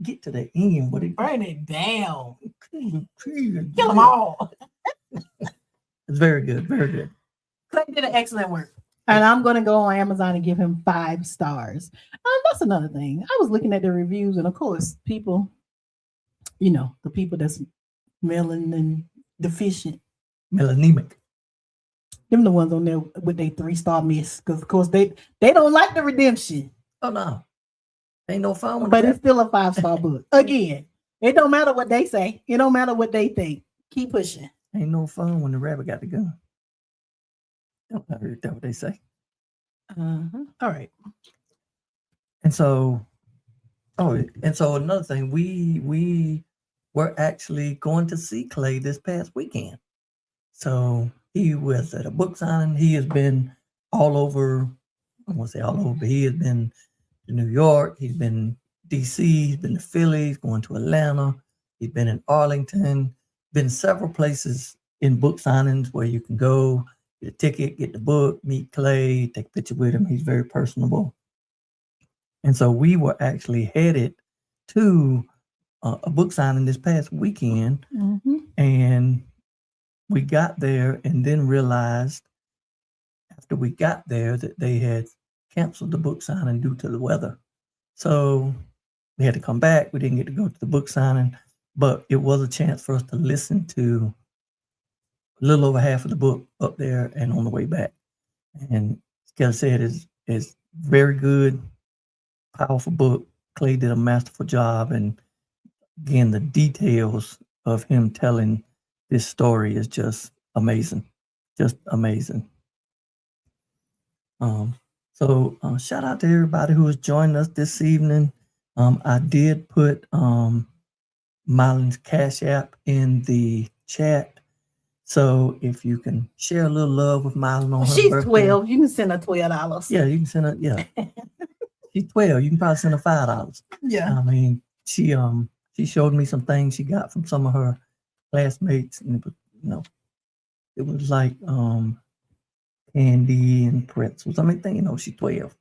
get to the end. Burn it down. Kill them all. It's very good. Very good. Clay did an excellent work. And I'm going to go on Amazon and give him 5 stars. That's another thing. I was looking at the reviews, and of course, people, the people that's melanin deficient. Melanemic. Them the ones on there with their 3-star miss. Because, of course, they don't like the redemption. Oh, no. Ain't no fun with But that. it's still a 5-star book. Again, it don't matter what they say. It don't matter what they think. Keep pushing. Ain't no fun when the rabbit got the gun. I heard that what they say. All right. And so another thing, we were actually going to see Clay this past weekend. So he was at a book signing. He has been all over. I won't say all over, but he has been to New York. He's been DC. He's been to Philly. He's going to Atlanta. He's been in Arlington. been several places in book signings where you can go, get a ticket, get the book, meet Clay, take a picture with him. He's very personable. And so we were actually headed to a book signing this past weekend, and we got there and then realized after we got there that they had canceled the book signing due to the weather. So we had to come back. We didn't get to go to the book signing, but it was a chance for us to listen to a little over half of the book up there and on the way back. And as Kelli said, is very good, powerful book. Clay did a masterful job, and again, the details of him telling this story is just amazing, just amazing. So shout out to everybody who has joined us this evening. I did put Mylan's Cash App in the chat. So if you can share a little love with Mylan on her She's birthday. 12. You can send her $12. Yeah, you can send her, yeah. She's 12. You can probably send her $5. Yeah. I mean, she showed me some things she got from some of her classmates, and it was like candy and pretzels. I mean, she's 12.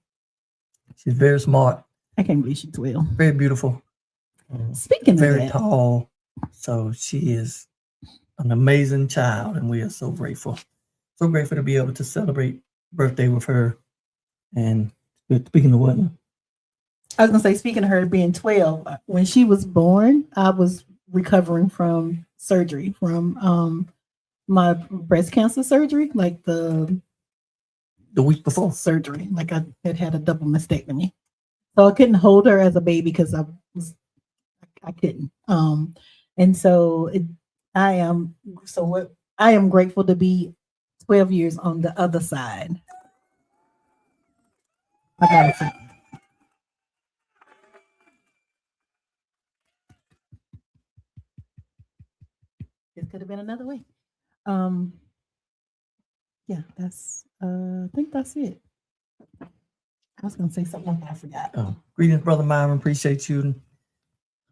She's very smart. I can't believe she's 12. Very beautiful. Speaking of very that, tall. So she is an amazing child, and we are so grateful. So grateful to be able to celebrate birthday with her. And speaking of what? I was gonna say, speaking of her being 12, when she was born, I was recovering from surgery, from my breast cancer surgery, like the week before surgery. Like I had a double mastectomy. So I couldn't hold her as a baby because I couldn't. And so I am grateful to be 12 years on the other side. I gotta say. This could have been another way. Yeah, that's I think that's it. I was gonna say something I forgot. Greetings, Brother Myron. Appreciate you.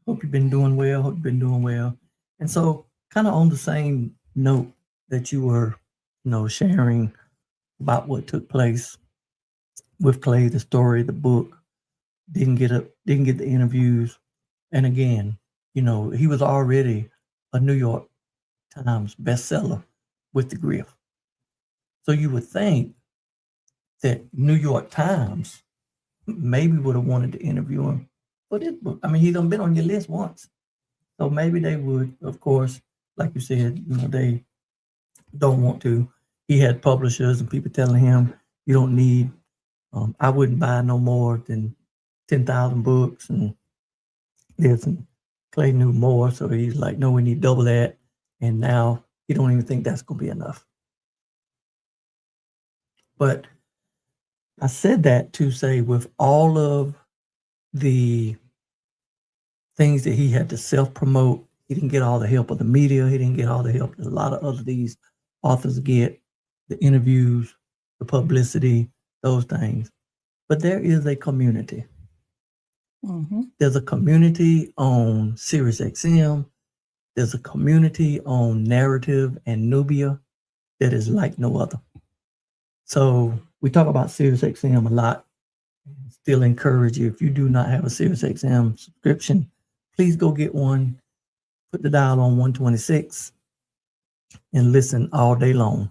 Hope you've been doing well. And so, kind of on the same note that you were, sharing about what took place with Clay, the story, the book, didn't get the interviews. And again, he was already a New York Times bestseller with The Griff. So you would think that New York Times maybe would have wanted to interview him for this book. I mean, he's been on your list once. So maybe they would, of course, like you said, they don't want to. He had publishers and people telling him, you don't need, I wouldn't buy no more than 10,000 books. And Clay knew more. So he's like, no, we need double that. And now he don't even think that's going to be enough. But I said that to say, with all of the things that he had to self-promote, he didn't get all the help of the media. He didn't get all the help that a lot of other these authors get, the interviews, the publicity, those things. But there is a community. Mm-hmm. There's a community on SiriusXM. There's a community on Narrative and Nubia that is like no other. So we talk about SiriusXM a lot. Still encourage you, if you do not have a SiriusXM subscription, please go get one. Put the dial on 126 and listen all day long.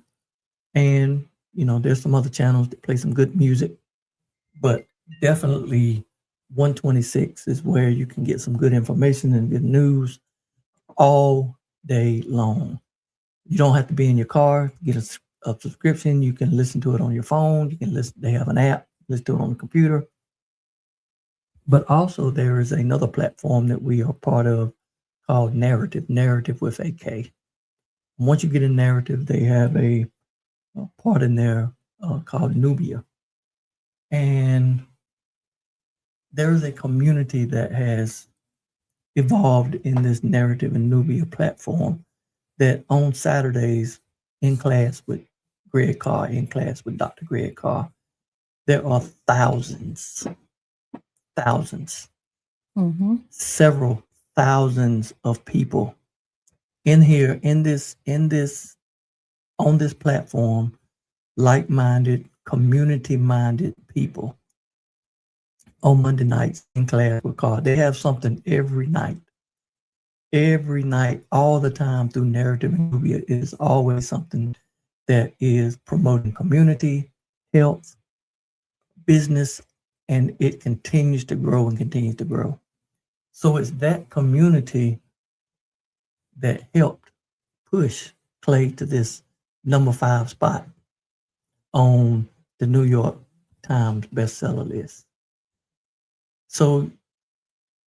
And, there's some other channels that play some good music, but definitely 126 is where you can get some good information and good news all day long. You don't have to be in your car to get a subscription. You can listen to it on your phone. You can listen. They have an app. Listen to it on the computer. But also there is another platform that we are part of called Narrative with a K. And once you get in Narrative, they have a part in there called Nubia. And there is a community that has evolved in this Narrative and Nubia platform that on Saturdays in class with Greg Carr, in class with Dr. Greg Carr, there are thousands, mm-hmm. several thousands of people in here, on this platform, like-minded, community-minded people on Monday nights in class with Carl. They have something every night, all the time through narrative and movie. It is always something that is promoting community, health, business, and it continues to grow and continues to grow. So it's that community that helped push Clay to this number 5 spot on the New York Times bestseller list. So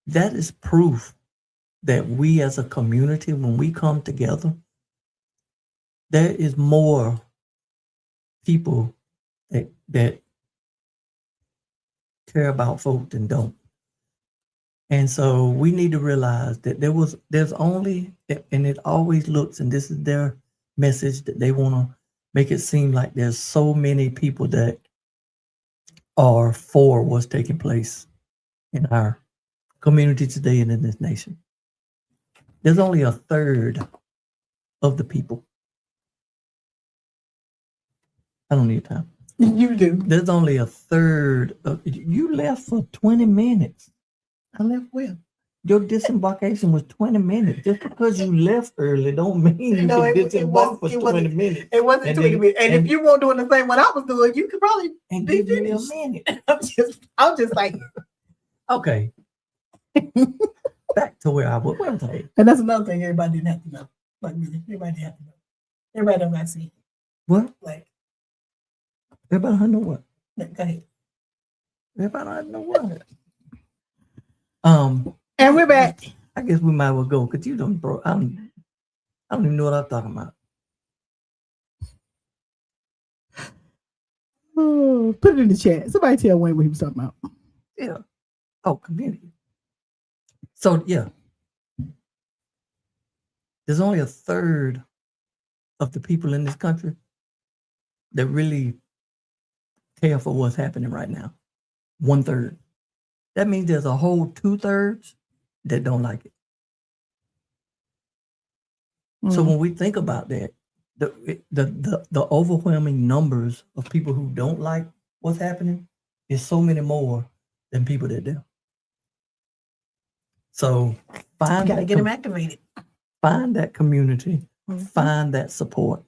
that is proof that we as a community, when we come together, there is more people that care about folk than don't. And so we need to realize that there's only, and it always looks, and this is their message, that they want to make it seem like there's so many people that are for what's taking place in our community today and in this nation. There's only a third of the people. I don't need time. You do. There's only a third of you left for 20 minutes. I left well. Your disembarkation was 20 minutes. Just because you left early don't mean you can disembark for 20 minutes. It wasn't 20 minutes. And if you weren't doing the same what I was doing, you could probably be give me a finished. minute. I'm just like, okay. Back to where I was. And that's another thing everybody didn't have to know. Like me, everybody didn't have to know. Everybody don't got to see. What? Like, everybody don't know what? Go ahead. Everybody don't know what? And we're back. I guess we might as well go because you don't, bro. I don't even know what I'm talking about. Oh, put it in the chat. Somebody tell Wayne what he was talking about. Yeah. Oh, community. So yeah, there's only a third of the people in this country that really care for what's happening right now. 1/3. That means there's a whole 2/3 that don't like it. So when we think about that, the overwhelming numbers of people who don't like what's happening is so many more than people that do. So gotta get them activated. Find that community, find that support.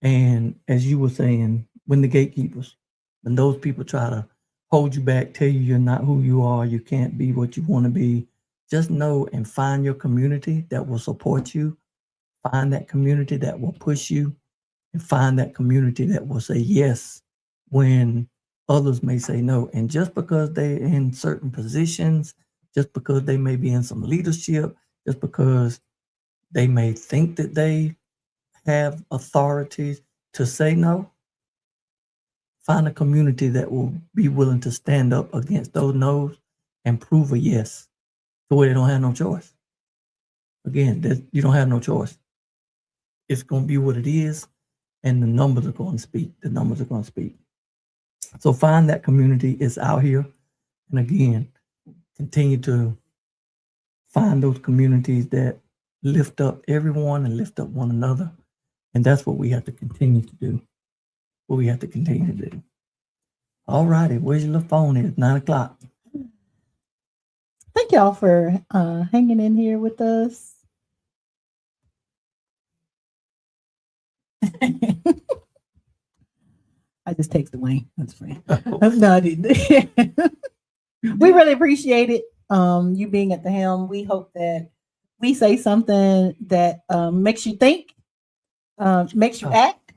And as you were saying, when the gatekeepers, when those people try to hold you back, tell you you're not who you are, you can't be what you want to be, just know and find your community that will support you. Find that community that will push you, and find that community that will say yes when others may say no. And just because they're in certain positions, just because they may be in some leadership, just because they may think that they have authority to say no, find a community that will be willing to stand up against those no's and prove a yes to where they don't have no choice. Again, you don't have no choice. It's going to be what it is, and the numbers are going to speak. The numbers are going to speak. So find that community. It's out here. And again, continue to find those communities that lift up everyone and lift up one another. And that's what we have to continue to do. What we have to continue to do. All righty. Where's your little phone? It's 9:00. Thank y'all for hanging in here with us. I just texted Wayne. That's fine. No, I didn't. We really appreciate it. You being at the helm. We hope that we say something that makes you think, makes you act,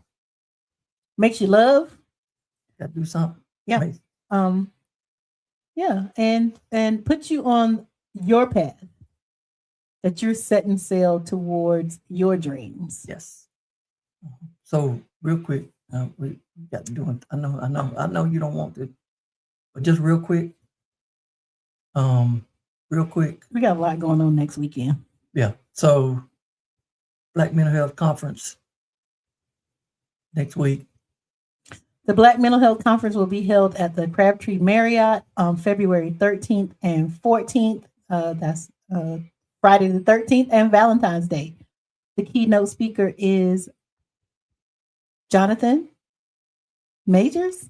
makes you love. Gotta do something. Yeah. Yeah, and put you on your path that you're setting sail towards your dreams. Yes. So real quick, we got to do it. I know you don't want to, but just real quick. We got a lot going on next weekend. Yeah. So Black Mental Health Conference next week. The Black Mental Health Conference will be held at the Crabtree Marriott on February 13th and 14th. That's Friday the 13th and Valentine's Day. The keynote speaker is Jonathan Majors.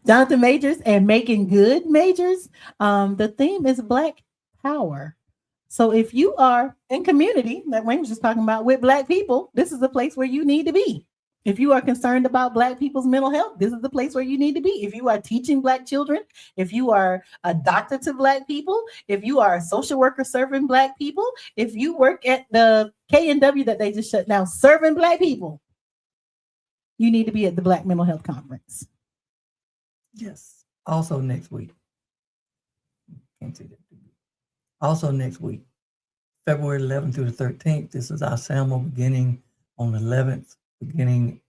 Jonathan Majors and Making Good Majors. The theme is Black Power. So if you are in community, that Wayne was just talking about, with Black people, this is the place where you need to be. If you are concerned about Black people's mental health, this is the place where you need to be. If you are teaching Black children, if you are a doctor to Black people, if you are a social worker serving Black people, if you work at the KNW that they just shut down serving Black people, you need to be at the Black Mental Health Conference. Yes. Also next week. Can't see that. Also next week, February 11th through the 13th, this is our Selma beginning on the 11th, beginning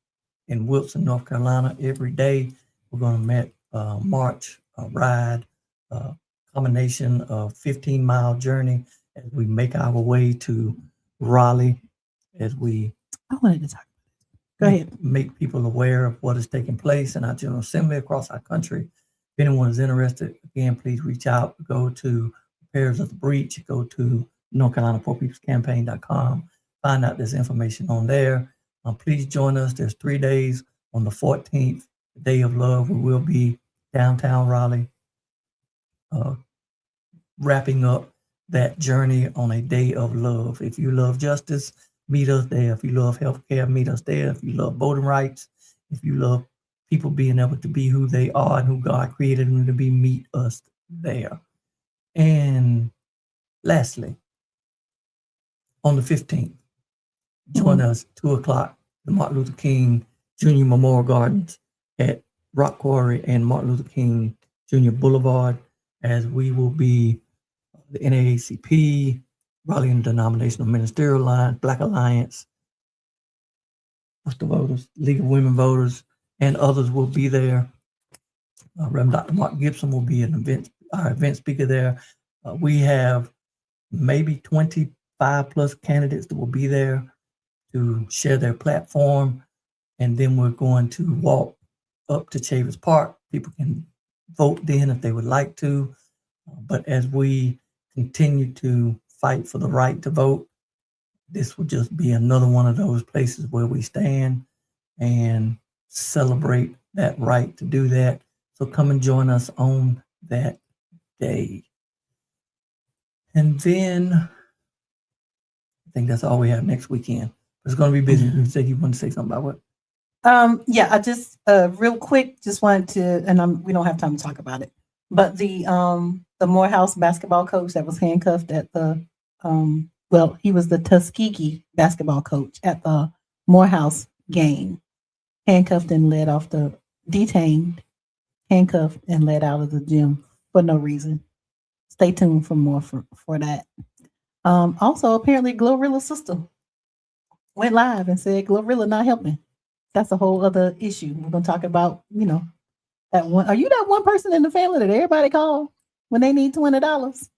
in Wilson, North Carolina. Every day we're going to march, ride, combination of 15-mile journey as we make our way to Raleigh, as we I wanted to talk. Go ahead. Make people aware of what is taking place in our General Assembly across our country. If anyone is interested, again, please reach out. Go to Repairs of the Breach. Go to NorthCarolinaPoorPeoplesCampaign.com. Find out this information on there. Please join us. There's 3 days. On the 14th, the Day of Love, we will be downtown Raleigh, wrapping up that journey on a day of love. If you love justice, meet us there. If you love healthcare, meet us there. If you love voting rights, if you love people being able to be who they are and who God created them to be, meet us there. And lastly, on the 15th, join us 2:00, the Martin Luther King Jr. Memorial Gardens at Rock Quarry and Martin Luther King Jr. Boulevard, as we will be the NAACP, Raleigh Denominational Ministerial Alliance, Black Alliance, Voters, League of Women Voters, and others will be there. Reverend Dr. Mark Gibson will be our event speaker there. We have maybe 25 plus candidates that will be there to share their platform. And then we're going to walk up to Chavis Park. People can vote then if they would like to. But as we continue to fight for the right to vote, this will just be another one of those places where we stand and celebrate that right to do that. So come and join us on that day. And then I think that's all we have next weekend. It's going to be busy. You said you want to say something about what? Yeah, I just real quick just wanted to, and we don't have time to talk about it, but the Morehouse basketball coach that was handcuffed at the he was the Tuskegee basketball coach at the Morehouse game, handcuffed and led off the detained, handcuffed and led out of the gym for no reason. Stay tuned for more for that. Also, apparently Glorilla's sister went live and said Glorilla not helping. That's a whole other issue. We're gonna talk about, that one. Are you that one person in the family that everybody call when they need $20?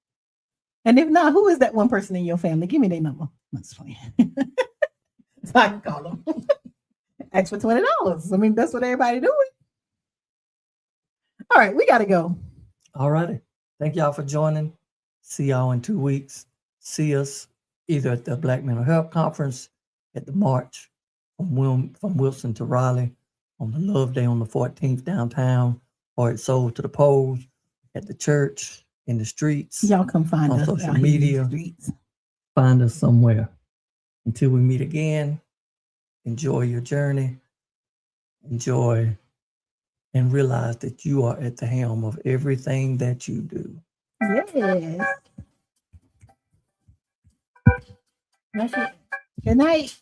And if not, who is that one person in your family? Give me their number. That's funny. So I can call them. Ask for $20. I mean, that's what everybody doing. All right, we gotta go. All righty. Thank y'all for joining. See y'all in 2 weeks. See us either at the Black Mental Health Conference, at the march from Wilson to Raleigh, on the Love Day on the 14th downtown, or at Soul to the Polls, at the church, in the streets. Y'all come find on us social out here in the media. streets. Find us somewhere. Until we meet again, enjoy your journey. Enjoy and realize that you are at the helm of everything that you do. Yes. That's it. Good night.